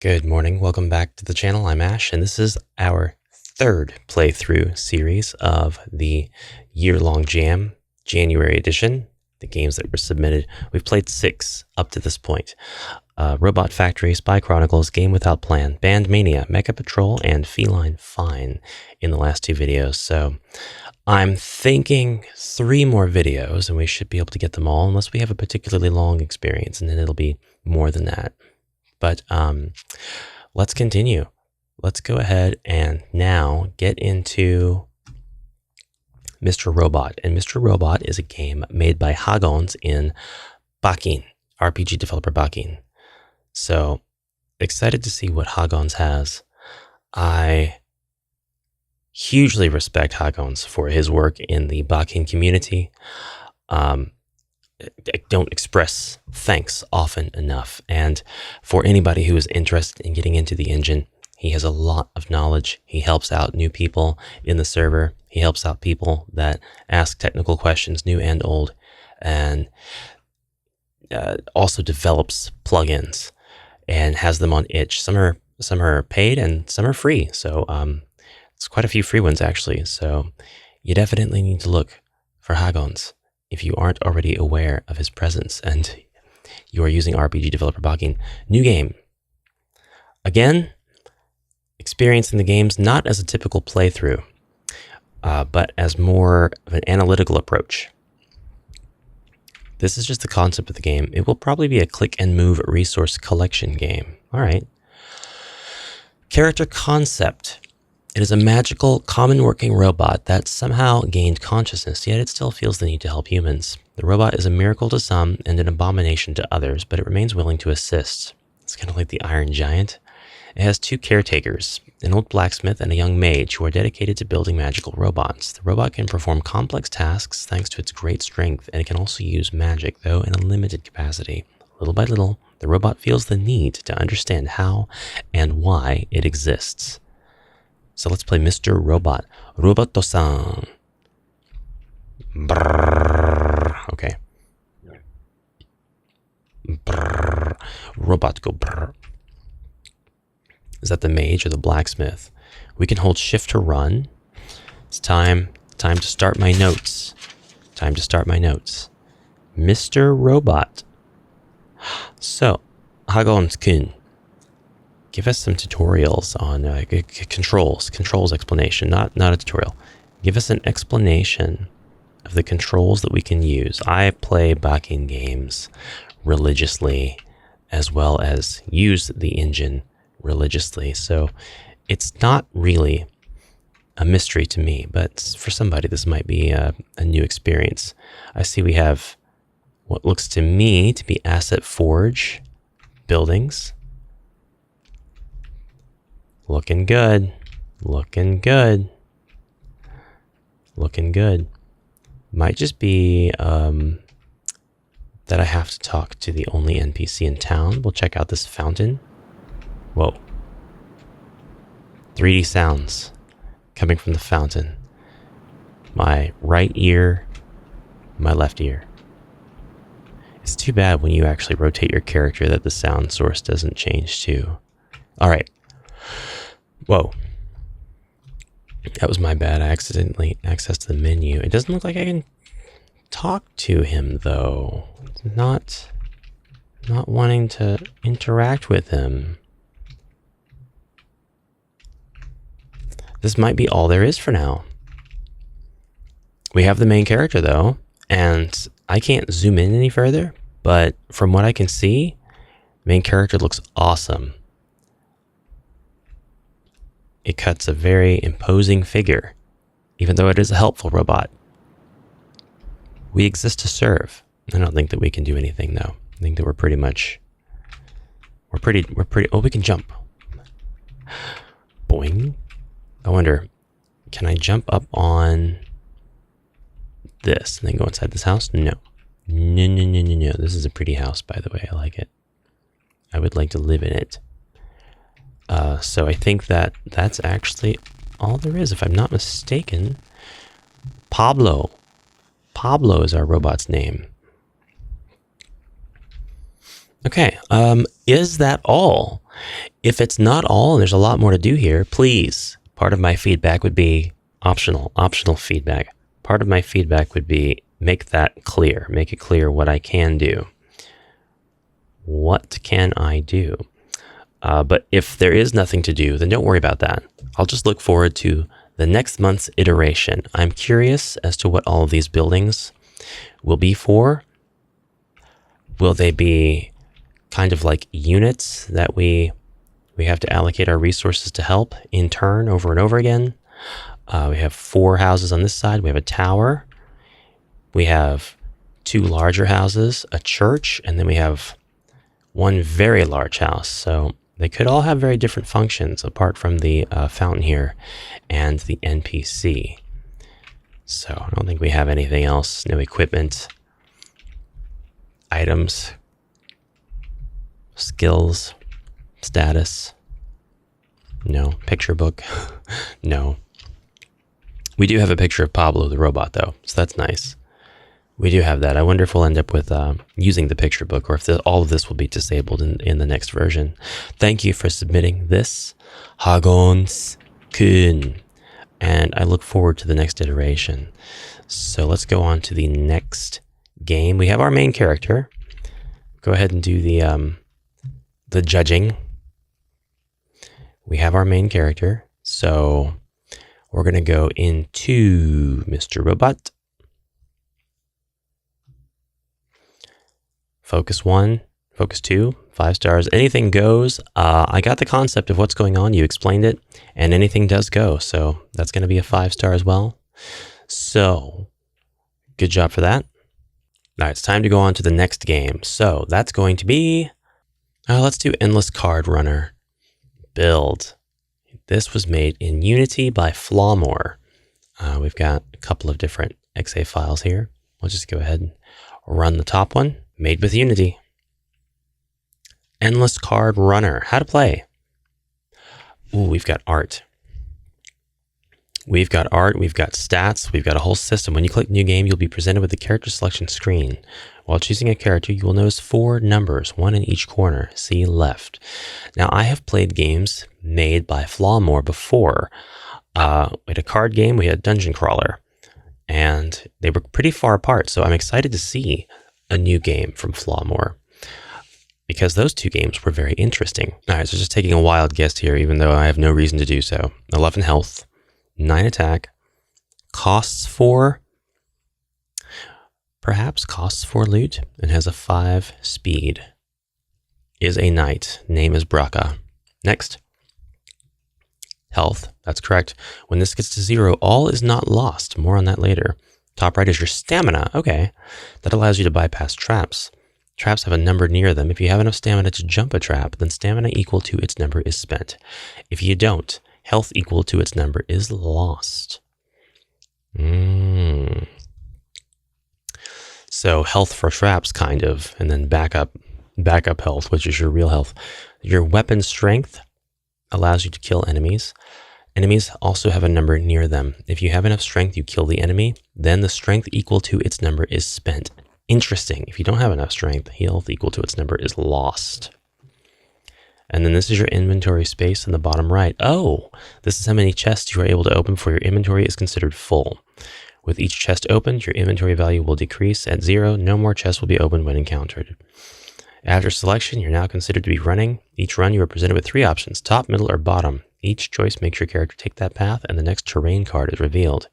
Good morning, welcome back to the channel. I'm Ash, and this is our third playthrough series of the year-long jam, January edition, the games that were submitted. We've played 6 up to this point. Robot Factory, Spy Chronicles, Game Without Plan, Band Mania, Mecha Patrol, and Feline Fine in the last 2 videos. So I'm thinking 3 more videos, and we should be able to get them all, unless we have a particularly long experience, and then it'll be more than that. But let's continue. Let's go ahead and now get into Mr. Robot. And Mr. Robot is a game made by Hagons in Bakin, RPG developer Bakin. So excited to see what Hagons has. I hugely respect Hagons for his work in the Bakin community. I don't express thanks often enough. And for anybody who is interested in getting into the engine, he has a lot of knowledge. He helps out new people in the server. He helps out people that ask technical questions, new and old, and also develops plugins and has them on itch. Some are paid and some are free. So it's quite a few free ones actually. So you definitely need to look for Hagons if you aren't already aware of his presence and you are using RPG developer Bakin. New game. Again, experiencing the games not as a typical playthrough, but as more of an analytical approach. This is just the concept of the game. It will probably be a click and move resource collection game. All right. Character concept. It is a magical, common working robot that somehow gained consciousness, yet it still feels the need to help humans. The robot is a miracle to some and an abomination to others, but it remains willing to assist. It's kind of like the Iron Giant. It has 2 caretakers, an old blacksmith and a young mage who are dedicated to building magical robots. The robot can perform complex tasks thanks to its great strength, and it can also use magic, though in a limited capacity. Little by little, the robot feels the need to understand how and why it exists. So let's play Mr. Robot. Roboto-san. Brrr. Okay. Brrr. Robot go brrr. Is that the mage or the blacksmith? We can hold shift to run. It's time to start my notes. Time to start my notes. Mr. Robot. So, Hagons-kun, give us some tutorials on controls explanation, not a tutorial. Give us an explanation of the controls that we can use. I play Bakin games religiously, as well as use the engine religiously. So it's not really a mystery to me, but for somebody, this might be a new experience. I see we have what looks to me to be asset forge buildings. Looking good, looking good, looking good. Might just be that I have to talk to the only NPC in town. We'll check out this fountain. Whoa. 3D sounds coming from the fountain. My right ear, my left ear. It's too bad when you actually rotate your character that the sound source doesn't change too. All right. Whoa. That was my bad. I accidentally accessed the menu. It doesn't look like I can talk to him, though. Not wanting to interact with him. This might be all there is for now. We have the main character, though, and I can't zoom in any further, but from what I can see, main character looks awesome. It cuts a very imposing figure, even though it is a helpful robot. We exist to serve. I don't think that we can do anything, though. I think that we're pretty, oh, we can jump. Boing. I wonder, can I jump up on this and then go inside this house? No. No. This is a pretty house, by the way. I like it. I would like to live in it. So I think that that's actually all there is, if I'm not mistaken. Pablo. Pablo is our robot's name. Okay, is that all? If it's not all, and there's a lot more to do here, please, part of my feedback would be optional feedback. Part of my feedback would be make that clear, make it clear what I can do. What can I do? But if there is nothing to do, then don't worry about that. I'll just look forward to the next month's iteration. I'm curious as to what all of these buildings will be for. Will they be kind of like units that we have to allocate our resources to help in turn over and over again? We have 4 houses on this side. We have a tower. We have 2 larger houses, a church, and then we have 1 very large house. So they could all have very different functions apart from the fountain here and the NPC. So I don't think we have anything else. No equipment, items, skills, status. No. Picture book. No. We do have a picture of Pablo the robot, though, so that's nice. We do have that. I wonder if we'll end up with using the picture book, or if all of this will be disabled in the next version. Thank you for submitting this, Hagons-kun, and I look forward to the next iteration. So let's go on to the next game. We have our main character. Go ahead and do the judging. We have our main character, so we're going to go into Mr. Robot. Focus 1, focus 2, 5 stars. Anything goes. I got the concept of what's going on. You explained it, and anything does go. So that's going to be a 5-star as well. So good job for that. All right, it's time to go on to the next game. So that's going to be, let's do Endless Card Runner build. This was made in Unity by Flawmore. We've got a couple of different XA files here. We'll just go ahead and run the top one. Made with Unity. Endless Card Runner. How to play. Ooh, we've got art. We've got art, we've got stats, we've got a whole system. When you click New Game, you'll be presented with the character selection screen. While choosing a character, you will notice 4 numbers, 1 in each corner. See left. Now, I have played games made by Flawmore before. We had a card game, we had a dungeon crawler, and they were pretty far apart, so I'm excited to see a new game from Flawmore, because those 2 games were very interesting. All right, so just taking a wild guess here, even though I have no reason to do so. 11 health, 9 attack, costs 4, perhaps costs 4 loot, and has a 5 speed. Is a knight. Name is Braca. Next. Health. That's correct. When this gets to 0, all is not lost. More on that later. Top right is your stamina. Okay. That allows you to bypass traps. Traps have a number near them. If you have enough stamina to jump a trap, then stamina equal to its number is spent. If you don't, health equal to its number is lost. So health for traps, kind of, and then backup health, which is your real health. Your weapon strength allows you to kill enemies. Enemies also have a number near them. If you have enough strength, you kill the enemy, then the strength equal to its number is spent. Interesting. If you don't have enough strength, health equal to its number is lost. And then this is your inventory space in the bottom right. Oh, this is how many chests you are able to open before your inventory is considered full. With each chest opened, your inventory value will decrease. At 0, no more chests will be opened when encountered. After selection, you're now considered to be running. Each run, you are presented with 3 options, top, middle, or bottom. Each choice makes your character take that path, and the next terrain card is revealed.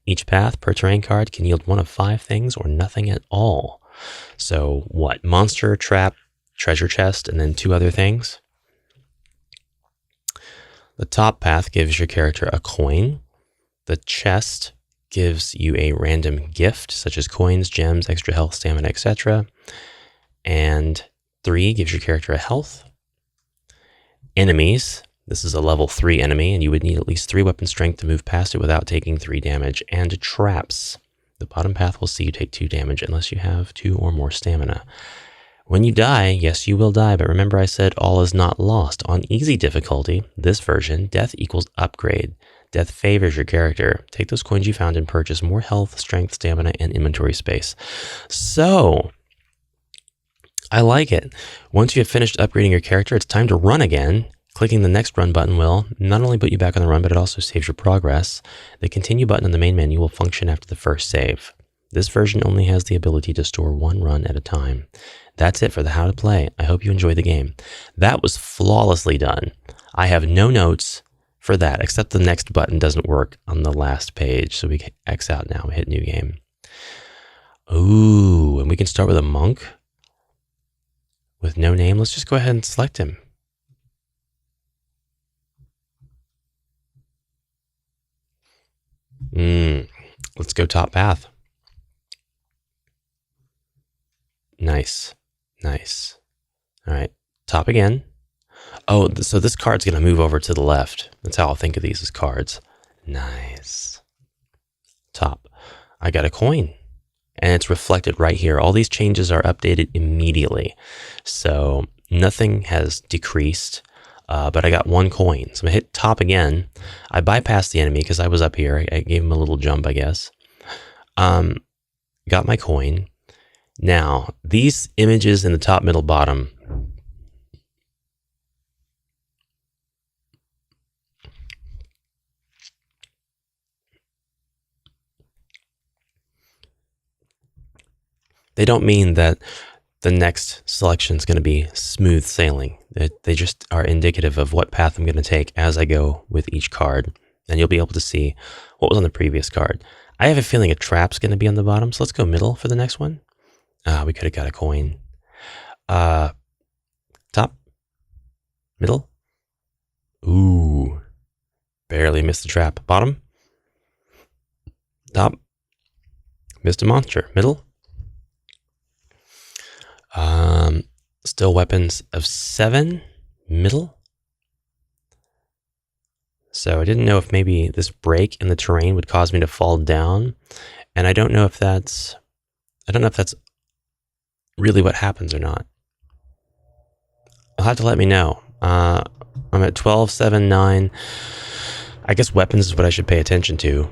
Each path per terrain card can yield 1 of 5 things or nothing at all. So what? Monster, trap, treasure chest, and then 2 other things? The top path gives your character a coin. The chest gives you a random gift, such as coins, gems, extra health, stamina, etc. And 3 gives your character a health. Enemies. This is a level 3 enemy, and you would need at least 3 weapon strength to move past it without taking 3 damage. And traps. The bottom path will see you take 2 damage unless you have 2 or more stamina. When you die, yes, you will die, but remember I said all is not lost. On easy difficulty, this version, death equals upgrade. Death favors your character. Take those coins you found and purchase more health, strength, stamina, and inventory space. So, I like it. Once you have finished upgrading your character, it's time to run again. Clicking the next run button will not only put you back on the run, but it also saves your progress. The continue button in the main menu will function after the first save. This version only has the ability to store one run at a time. That's it for the how to play. I hope you enjoy the game. That was flawlessly done. I have no notes for that, except the next button doesn't work on the last page. So we X out now, we hit new game. Ooh, and we can start with a monk with no name. Let's just go ahead and select him. Let's go top path. Nice. Nice. All right. Top again. Oh, so this card's going to move over to the left. That's how I'll think of these as cards. Nice. Top. I got a coin. And it's reflected right here. All these changes are updated immediately. So nothing has decreased. But I got one coin. So I'm going to hit top again. I bypassed the enemy because I was up here. I gave him a little jump, I guess. Got my coin. Now, these images in the top, middle, bottom, they don't mean that the next selection is going to be smooth sailing. They just are indicative of what path I'm going to take as I go with each card. And you'll be able to see what was on the previous card. I have a feeling a trap's going to be on the bottom, so let's go middle for the next one. We could have got a coin. Top. Middle. Ooh. Barely missed the trap. Bottom. Top. Missed a monster. Middle. Still weapons of 7. Middle. So I didn't know if maybe this break in the terrain would cause me to fall down. And I don't know if that's really what happens or not. You'll have to let me know. I'm at 12, 7, 9. I guess weapons is what I should pay attention to,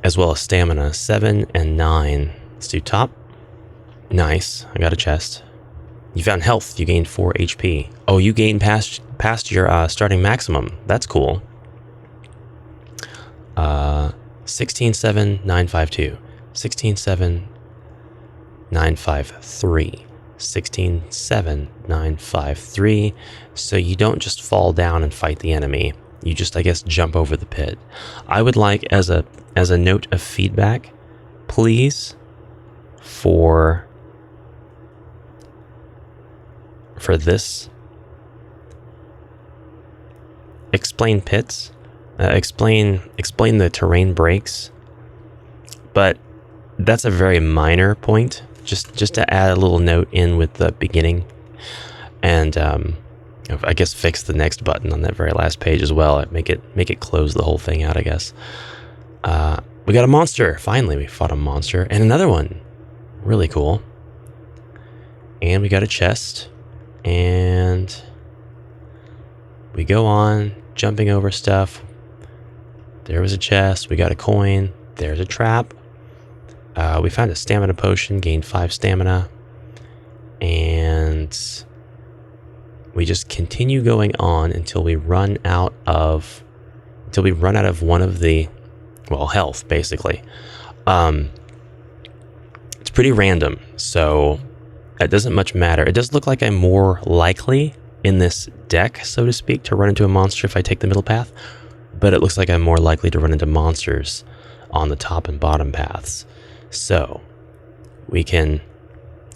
as well as stamina. 7 and 9. Let's do top. Nice. I got a chest. You found health. You gained 4 HP. Oh, you gained past your starting maximum. That's cool. 16, 7, 9, 5, 2. 16, 7, 9, 5, 3. 16, 7, 9, 5, 3. So you don't just fall down and fight the enemy. You just, I guess, jump over the pit. I would like, as a note of feedback, please, for this, explain pits. Explain the terrain breaks. But that's a very minor point. Just to add a little note in with the beginning, and I guess fix the next button on that very last page as well. Make it close the whole thing out, I guess. We got a monster. Finally, we fought a monster and another one. Really cool. And we got a chest, and we go on jumping over stuff. There was a chest. We got a coin. There's a trap. We found a stamina potion, gained 5 stamina, and we just continue going on until we run out of one of the, well, health, basically. It's pretty random, so it doesn't much matter. It does look like I'm more likely in this deck, so to speak, to run into a monster if I take the middle path, but it looks like I'm more likely to run into monsters on the top and bottom paths. So we can,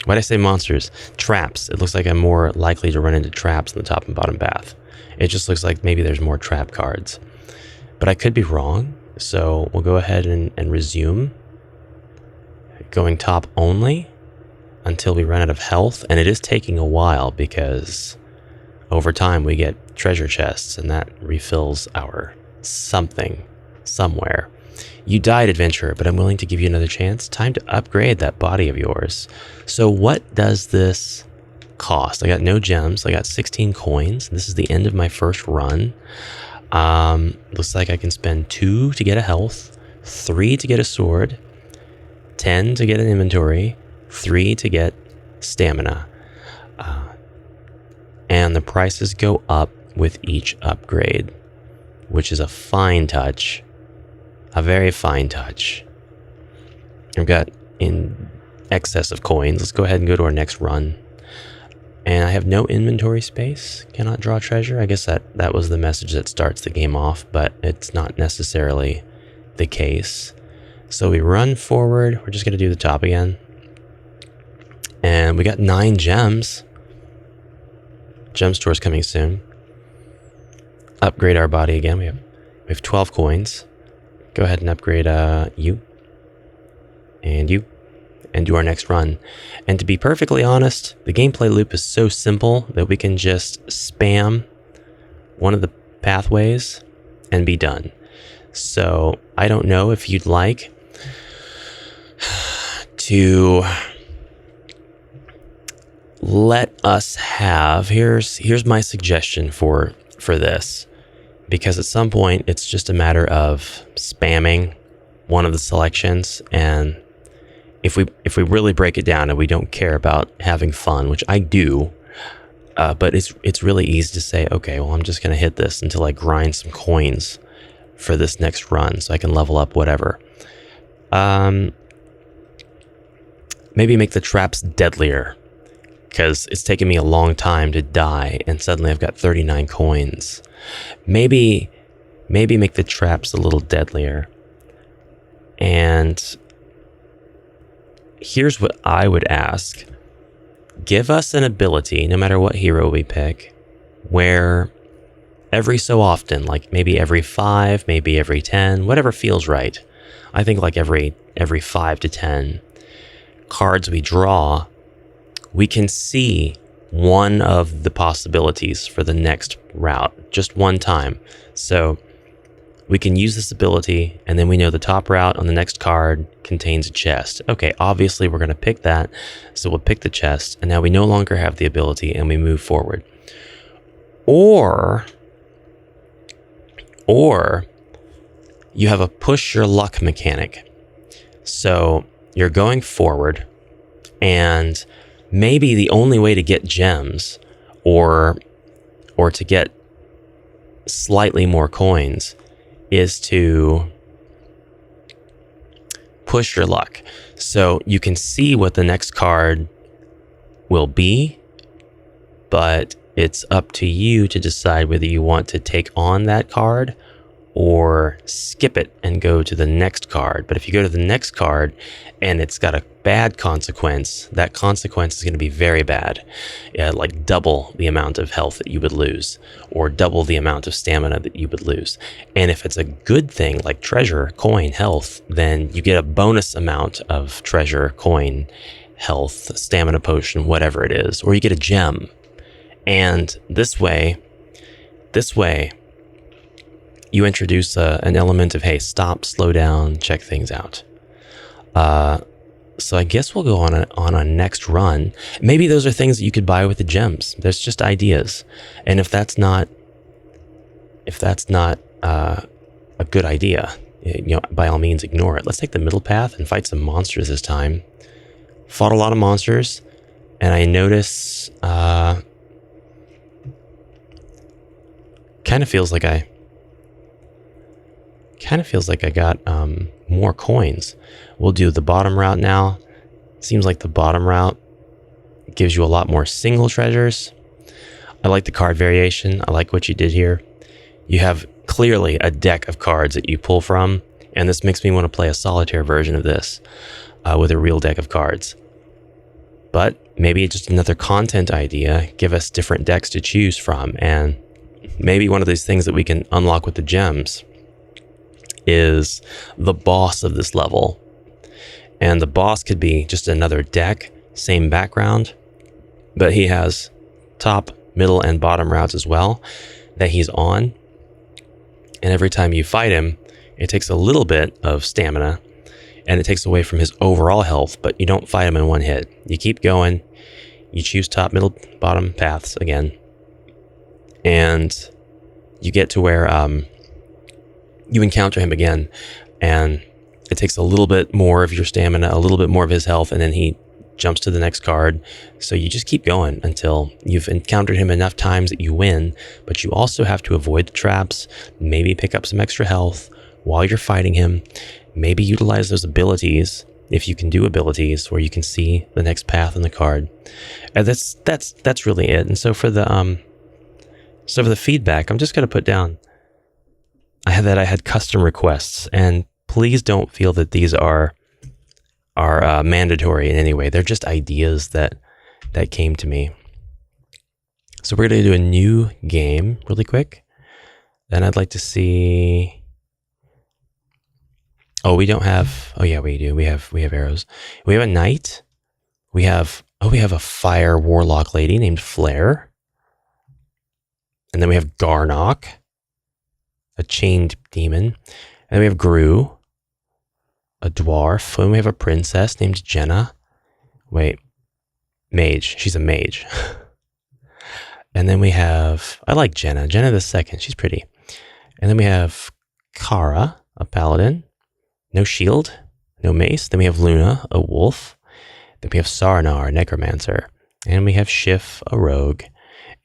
why'd I say monsters? Traps. It looks like I'm more likely to run into traps on the top and bottom path. It just looks like maybe there's more trap cards. But I could be wrong, so we'll go ahead and resume. Going top only until we run out of health. And it is taking a while because over time we get treasure chests, and that refills our something somewhere. You died, adventurer, but I'm willing to give you another chance. Time to upgrade that body of yours. So what does this cost? I got no gems. I got 16 coins. This is the end of my first run. Looks like I can spend 2 to get a health, 3 to get a sword, 10 to get an inventory, 3 to get stamina. and the prices go up with each upgrade, which is a fine touch, a very fine touch. I've got in excess of coins. Let's go ahead and go to our next run. And I have no inventory space, cannot draw treasure. I guess that was the message that starts the game off, but it's not necessarily the case. So we run forward. We're just going to do the top again. And we got 9 gems. Gem store's coming soon. Upgrade our body again. We have 12 coins. Go ahead and upgrade you. And you. And do our next run. And to be perfectly honest, the gameplay loop is so simple that we can just spam one of the pathways and be done. So I don't know if you'd like to let us have, here's my suggestion for this, because at some point it's just a matter of spamming one of the selections, and if we really break it down and we don't care about having fun, which I do, but it's really easy to say, okay, well, I'm just going to hit this until I grind some coins for this next run so I can level up whatever. Maybe make the traps deadlier, because it's taken me a long time to die and suddenly I've got 39 coins. Maybe make the traps a little deadlier. And here's what I would ask. Give us an ability, no matter what hero we pick, where every so often, like maybe every 5, maybe every 10, whatever feels right. I think like every 5 to 10 cards we draw, we can see one of the possibilities for the next route, just one time. So we can use this ability, and then we know the top route on the next card contains a chest. Okay, obviously we're going to pick that, so we'll pick the chest, and now we no longer have the ability, and we move forward. Or you have a push your luck mechanic. So you're going forward, and maybe the only way to get gems or to get slightly more coins is to push your luck. So you can see what the next card will be, but it's up to you to decide whether you want to take on that card or skip it and go to the next card. But if you go to the next card and it's got a bad consequence, that consequence is going to be very bad. Like double the amount of health that you would lose, or double the amount of stamina that you would lose. And if it's a good thing like treasure, coin, health, then you get a bonus amount of treasure, coin, health, stamina potion, whatever it is, or you get a gem. And this way, you introduce an element of, hey, stop, slow down, check things out. So I guess we'll go on a next run. Maybe those are things that you could buy with the gems. There's just ideas. And if that's not a good idea, by all means ignore it. Let's take the middle path and fight some monsters this time. Fought a lot of monsters, and I notice kind of feels like I got more coins. We'll do the bottom route now. Seems like the bottom route gives you a lot more single treasures. I like the card variation. I like what you did here. You have clearly a deck of cards that you pull from, and this makes me want to play a solitaire version of this with a real deck of cards. But maybe just another content idea. Give us different decks to choose from, and maybe one of those things that we can unlock with the gems is the boss of this level. And the boss could be just another deck, same background, but he has top, middle, and bottom routes as well that he's on. And every time you fight him, it takes a little bit of stamina and it takes away from his overall health, but you don't fight him in one hit. You keep going, you choose top, middle, bottom paths again, and you get to where you encounter him again, and it takes a little bit more of your stamina, a little bit more of his health, and then he jumps to the next card. So you just keep going until you've encountered him enough times that you win, but you also have to avoid the traps, maybe pick up some extra health while you're fighting him, maybe utilize those abilities, if you can do abilities where you can see the next path on the card. And that's really it. And so for the feedback, I'm just going to put down, I had custom requests, and please don't feel that these are mandatory in any way. They're just ideas that came to me. So we're going to do a new game really quick. Then I'd like to see. Oh, we don't have. Oh yeah, we do. We have arrows. We have a knight. We have a fire warlock lady named Flare. And then we have Garnock, a chained demon. And then we have Gru, a dwarf. And we have a princess named Jenna. Wait, mage. She's a mage. And then we have, I like Jenna the second. She's pretty. And then we have Kara, a paladin. No shield, no mace. Then we have Luna, a wolf. Then we have Sarnar, a necromancer. And we have Schiff, a rogue.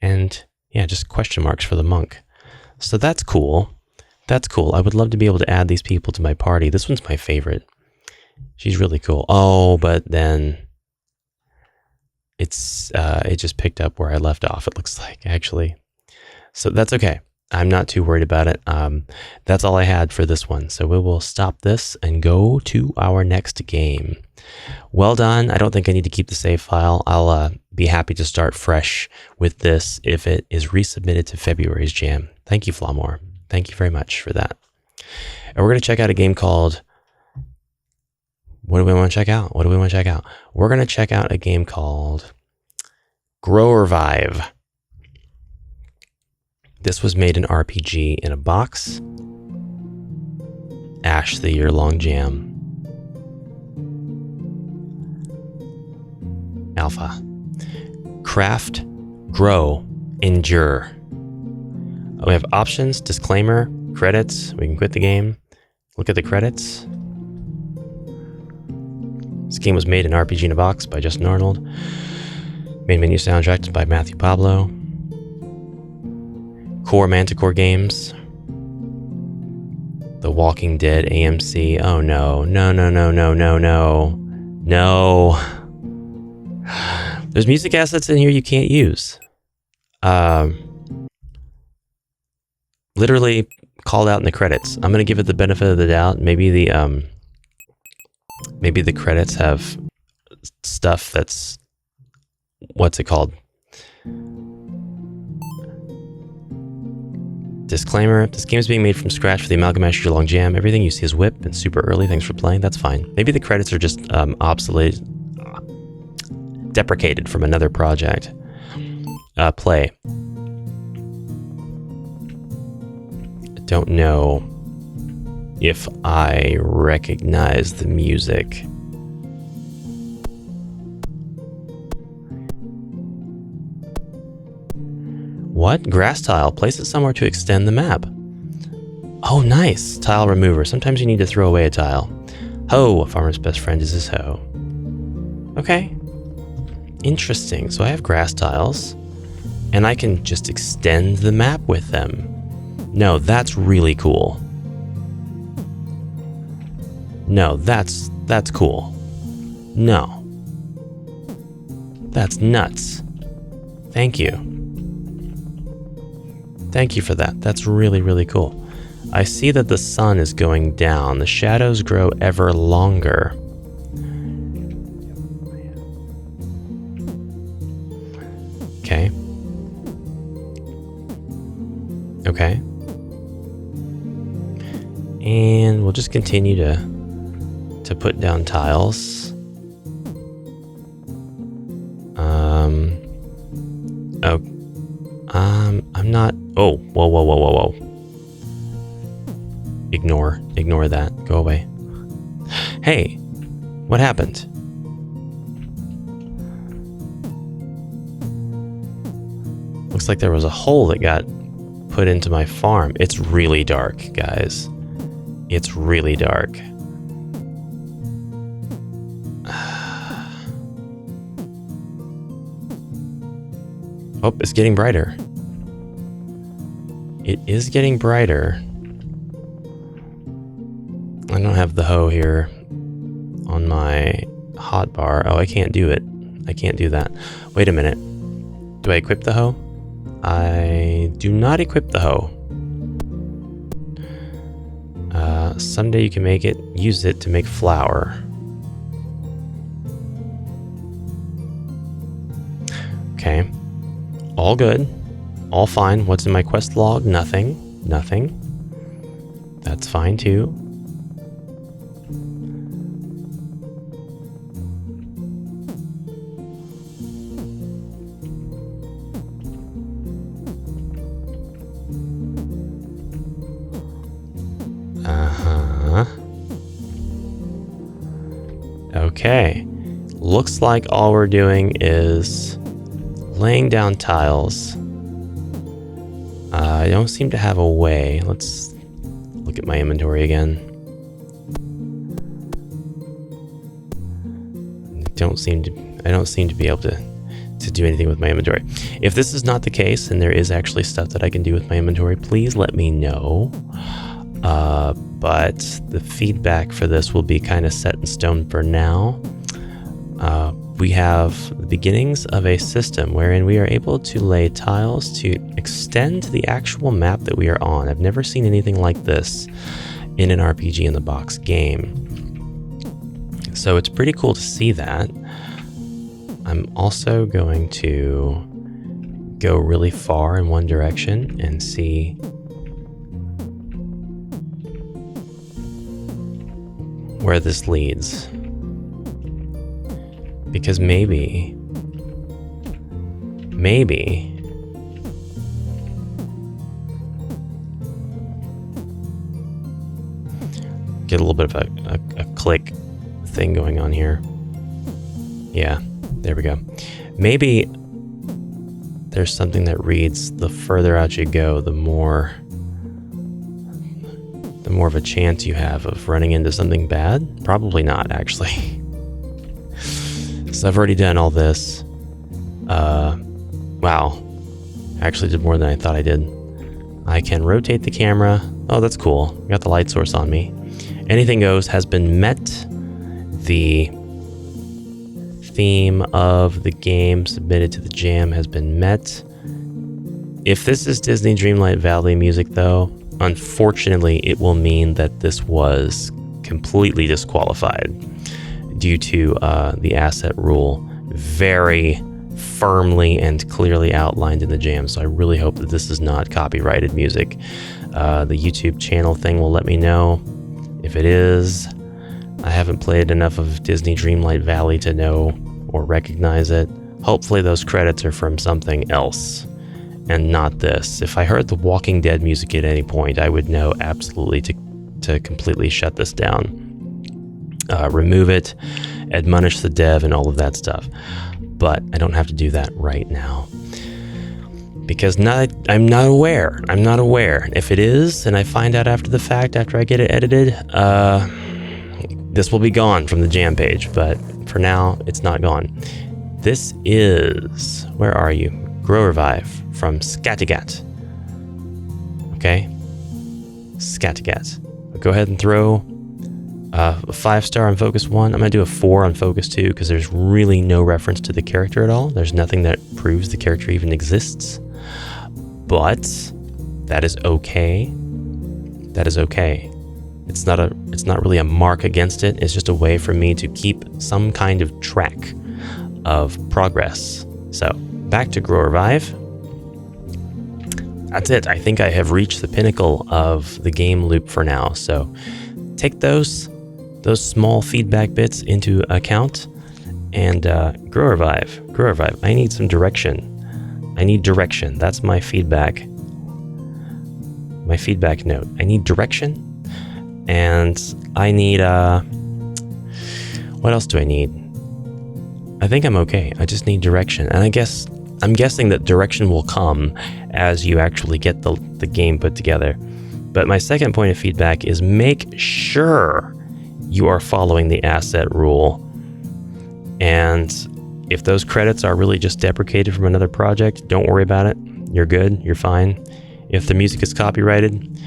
And yeah, just question marks for the monk. So that's cool. That's cool. I would love to be able to add these people to my party. This one's my favorite. She's really cool. Oh, but then it just picked up where I left off, it looks like, actually. So that's okay. I'm not too worried about it. That's all I had for this one. So we will stop this and go to our next game. Well done. I don't think I need to keep the save file. I'll be happy to start fresh with this if it is resubmitted to February's jam. Thank you, Flamor. Thank you very much for that. And we're going to check out a game called... What do we want to check out? We're going to check out a game called Grow Revive. This was made an RPG in a box. Ash, the year-long jam. Alpha. Craft, grow, endure. We have options, disclaimer, credits. We can quit the game. Look at the credits. This game was made in RPG in a box by Justin Arnold. Main menu soundtrack by Matthew Pablo. Core Manticore Games. The Walking Dead AMC. Oh no. No. There's music assets in here you can't use. Literally called out in the credits. I'm gonna give it the benefit of the doubt. Maybe the credits have stuff that's, what's it called? Disclaimer, this game is being made from scratch for the Amalgam Ash Year Long Jam. Everything you see is whip and super early. Thanks for playing. That's fine. Maybe the credits are just obsolete, deprecated from another project. Play. I don't know if I recognize the music. What? Grass tile. Place it somewhere to extend the map. Oh, nice. Tile remover. Sometimes you need to throw away a tile. Hoe. A farmer's best friend is his hoe. Okay. Interesting. So I have grass tiles, and I can just extend the map with them. No, that's really cool. No, that's cool. No. That's nuts. Thank you. Thank you for that. That's really, really cool. I see that the sun is going down. The shadows grow ever longer. Okay. Okay. And we'll just continue to put down tiles. I'm not... Oh, whoa. Ignore that. Go away. Hey, what happened? Looks like there was a hole that got put into my farm. It's really dark, guys. It's really dark. Oh, it's getting brighter. It is getting brighter. I don't have the hoe here on my hotbar. Oh, I can't do it. I can't do that. Wait a minute. Do I equip the hoe? I do not equip the hoe. Someday you can use it to make flour. Okay. All good. All fine. What's in my quest log? Nothing. Nothing. That's fine too. Okay. Looks like all we're doing is laying down tiles. I don't seem to have a way. Let's look at my inventory again. I don't seem to be able to do anything with my inventory. If this is not the case and there is actually stuff that I can do with my inventory, please let me know. But the feedback for this will be kind of set in stone for now. We have the beginnings of a system wherein we are able to lay tiles to extend the actual map that we are on. I've never seen anything like this in an RPG in the box game. So it's pretty cool to see that. I'm also going to go really far in one direction and see where this leads. Because maybe get a little bit of a click thing going on here. Yeah, there we go. Maybe there's something that reads, the further out you go, the more of a chance you have of running into something bad. Probably not, actually. So I've already done all this. Wow. I actually did more than I thought I did. I can rotate the camera. Oh, that's cool. I got the light source on me. Anything goes has been met. The theme of the game submitted to the jam has been met. If this is Disney Dreamlight Valley music, though, unfortunately, it will mean that this was completely disqualified due to the asset rule very firmly and clearly outlined in the jam. So I really hope that this is not copyrighted music. The YouTube channel thing will let me know if it is. I haven't played enough of Disney Dreamlight Valley to know or recognize it. Hopefully those credits are from something else and not this. If I heard the Walking Dead music at any point, I would know absolutely to completely shut this down. Remove it, admonish the dev, and all of that stuff. But I don't have to do that right now. Because I'm not aware. I'm not aware. If it is, and I find out after the fact, after I get it edited, this will be gone from the jam page. But for now, it's not gone. This is... Where are you? Grow Revive from Scattergat. Okay? Scattergat. Go ahead and throw... a 5-star on Focus 1. I'm going to do a 4 on Focus 2 because there's really no reference to the character at all. There's nothing that proves the character even exists. But that is okay. That is okay. It's not really a mark against it. It's just a way for me to keep some kind of track of progress. So, back to Grow Revive. That's it. I think I have reached the pinnacle of the game loop for now. So, take those small feedback bits into account and Grow Revive. Grow Revive. I need some direction. I need direction. That's my feedback. My feedback note. I need direction. And I need, what else do I need? I think I'm okay. I just need direction. And I'm guessing that direction will come as you actually get the game put together. But my second point of feedback is make sure you are following the asset rule. And If those credits are really just deprecated from another project, don't worry about it. You're good. You're fine. If the music is copyrighted,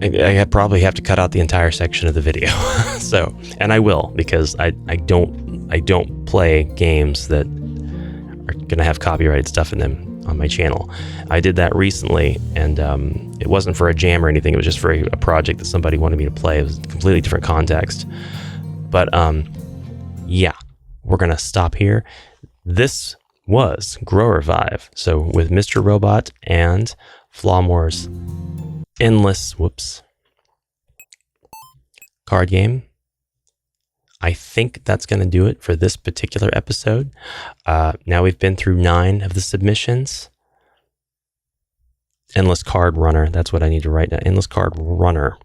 I probably have to cut out the entire section of the video. So, and I will, because I don't play games that are gonna have copyrighted stuff in them on my channel. I did that recently, and it wasn't for a jam or anything. It was just for a project that somebody wanted me to play. It was a completely different context. But yeah, we're gonna stop here. This was Grow Revive. So with Mr. Robot and Flawmore's endless card game. I think that's going to do it for this particular episode. Now we've been through 9 of the submissions. Endless Card Runner. That's what I need to write down. Endless Card Runner.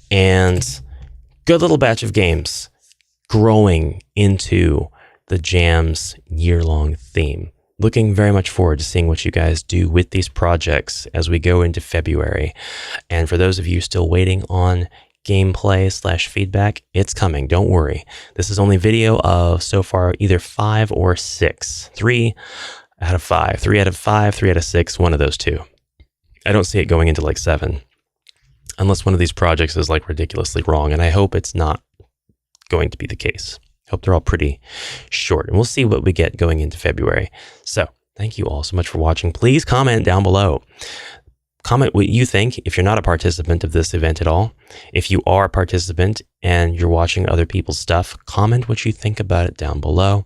And good little batch of games growing into the Jam's year-long theme. Looking very much forward to seeing what you guys do with these projects as we go into February. And for those of you still waiting on gameplay/feedback, it's coming. Don't worry. This is only video of so far either 5 or 6. 3 out of 5. 3 out of 5, 3 out of 6, one of those two. I don't see it going into like 7. Unless one of these projects is like ridiculously wrong, and I hope it's not going to be the case. Hope they're all pretty short, and we'll see what we get going into February. So thank you all so much for watching. Please comment down below. Comment what you think if you're not a participant of this event at all. If you are a participant and you're watching other people's stuff, comment what you think about it down below.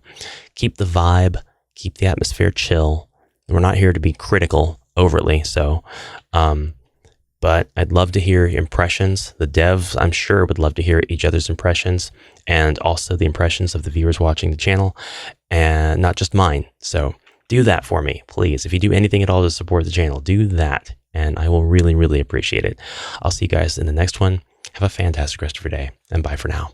Keep the vibe, keep the atmosphere chill. We're not here to be critical overtly, so but I'd love to hear impressions. The devs, I'm sure, would love to hear each other's impressions, and also the impressions of the viewers watching the channel, and not just mine. So do that for me, please. If you do anything at all to support the channel, do that, and I will really, really appreciate it. I'll see you guys in the next one. Have a fantastic rest of your day, and bye for now.